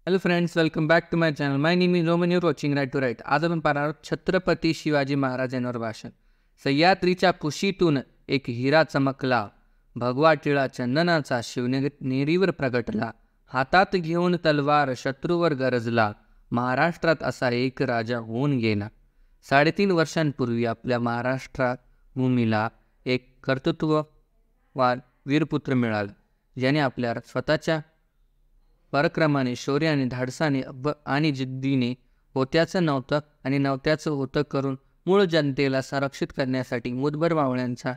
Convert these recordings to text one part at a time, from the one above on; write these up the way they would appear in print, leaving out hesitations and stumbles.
Hello friends, welcome back to my channel. My name is Roman. You're watching right to right. आज आपण पाहणार आहोत छत्रपती शिवाजी महाराज यांवर भाषण. सह्याद्रीच्या कुशीतून एक हिरा चमकला, भगवा टिळा चंदनाचा शिवनेरीवर प्रगटला. हातात घेऊन तलवार शत्रूवर गरजला, महाराष्ट्रात असा एक राजा होऊन गेला. 3.5 वर्षांपूर्वी आपल्या महाराष्ट्रात भूमीला एक कर्तृत्ववान वीरपुत्र मिळाला, ज्याने आपल्या स्वतःच्या पराक्रमाने, शौर्याने, धाडसाने आणि जिद्दीने होत्याचं नव्हतं आणि नव्हत्याचं होतं करून मूळ जनतेला संरक्षित करण्यासाठी मुठभर मावळ्यांच्या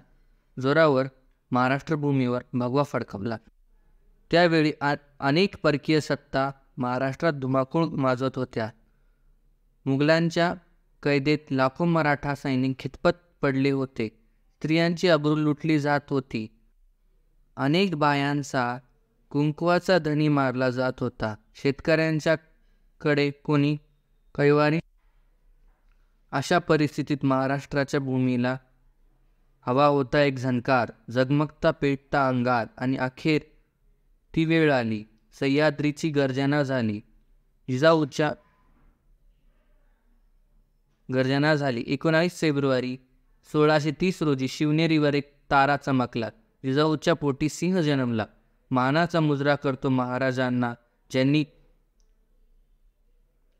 जोरावर महाराष्ट्र भूमीवर भगवा फडकवला. त्यावेळी अनेक परकीय सत्ता महाराष्ट्रात धुमाकूळ माजवत होत्या. मुघलांच्या कैदेत लाखो मराठा सैनिक खितपत पडले होते. स्त्रियांची अब्रू लुटली जात होती. अनेक बायांचा कुंकवाचा धनी मारला जात होता. शेतकऱ्यांच्याकडे कोणी कैवारी. अशा परिस्थितीत महाराष्ट्राच्या भूमीला हवा होता एक झणकार, झगमगता पेटता अंगार. आणि अखेर ती वेळ आली. सह्याद्रीची गर्जना झाली. जिजाऊच्या गर्जना झाली. 19 फेब्रुवारी 1630 रोजी शिवनेरीवर एक तारा चमकला. जिजाऊच्या पोटी सिंह जन्मला. मानाचा मुजरा करतो महाराजांना, ज्यांनी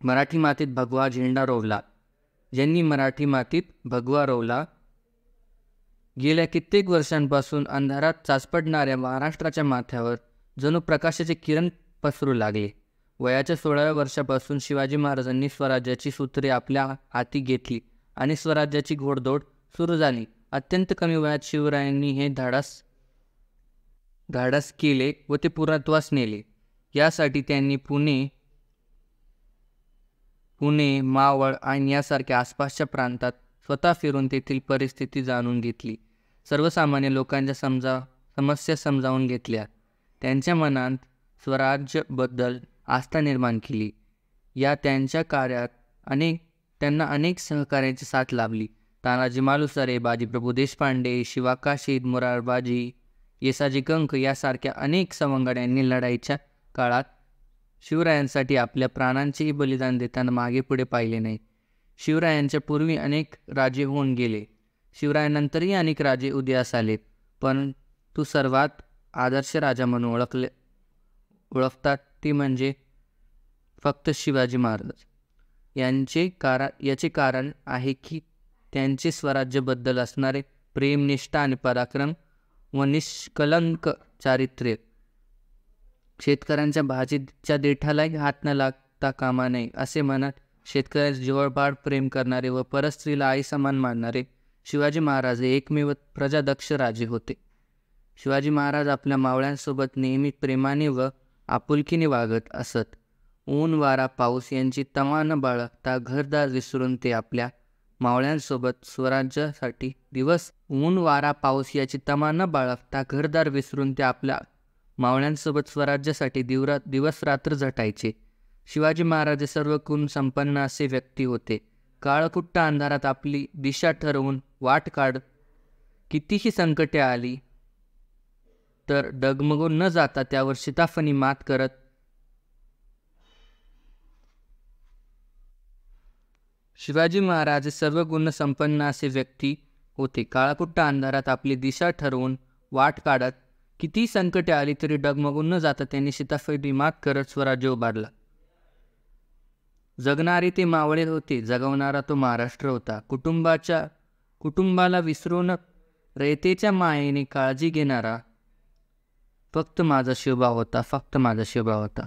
मराठी मातीत भगवा झेंडा रोवला. गेल्या कित्येक वर्षांपासून अंधारात चाचपडणाऱ्या महाराष्ट्राच्या माथ्यावर जणू प्रकाशाचे किरण पसरू लागले. वयाच्या 16व्या वर्षापासून शिवाजी महाराजांनी स्वराज्याची सूत्रे आपल्या हाती घेतली आणि स्वराज्याची घोडदौड सुरू झाली. अत्यंत कमी वयात शिवरायांनी हे धाडस केले व ते पूर्णत्वास नेले. यासाठी त्यांनी पुणे, मावळ आणि यासारख्या आसपासच्या प्रांतात स्वतः फिरून तेथील परिस्थिती जाणून घेतली. सर्वसामान्य लोकांच्या समस्या समजावून घेतल्या. त्यांच्या मनात स्वराज्याबद्दल आस्था निर्माण केली. या त्यांच्या कार्यात त्यांना अनेक सहकार्यांची साथ लाभली. तानाजी मालुसरे, बाजीप्रभू देशपांडे, शिवा काशीद, मोरारबाजी, येसाजी कंक यासारख्या अनेक सवंगड्यांनी लढाईच्या काळात शिवरायांसाठी आपल्या प्राणांचेही बलिदान देताना मागे पुढे पाहिले नाही. शिवरायांच्या पूर्वी अनेक राजे होऊन गेले. शिवरायांनंतरही अनेक राजे उदयास आलेत, परंतु सर्वात आदर्श राजा म्हणून ओळखतात ते म्हणजे फक्त शिवाजी महाराज. याचे कारण आहे की त्यांचे स्वराज्याबद्दल असणारे प्रेम, निष्ठा आणि पराक्रम व निष्कलंक चारित्र्य. शेतकऱ्यांच्या भाजीच्या देठालाही हात न लागता कामा नये असे म्हणत शेतकऱ्याच्या जिव्हाळ्यात प्रेम करणारे व परस्त्रीला आई समान मानणारे शिवाजी महाराज हे एकमेव प्रजादक्ष राजे होते. शिवाजी महाराज आपल्या मावळ्यांसोबत नेहमी प्रेमाने व आपुलकीने वागत असत. ऊन, वारा, पाऊस यांची तमा न बाळगता घरदार विसरून ते आपल्या मावळ्यांसोबत स्वराज्यासाठी दिवस रात्र झटायचे. शिवाजी महाराज सर्व गुण संपन्न असे व्यक्ती होते. काळकुट्ट अंधारात आपली दिशा ठरवून वाट काढत कितीही संकटे आली तर डगमगून न जाता त्यावर शिताफणी मात करत शिवाजी महाराज सर्व गुण संपन्न असे व्यक्ती होते. काळकुट्ट अंधारात आपली दिशा ठरवून वाट काढत किती संकटे आली तरी डगमगून न जाता त्यांनी शिताफळी मात करत स्वराज्य उभारला. जगणारे ते मावळे होते, जगवणारा तो महाराष्ट्र होता. कुटुंबाला विसरून रयतेच्या मायेने काळजी घेणारा फक्त माझा शिवभाव होता.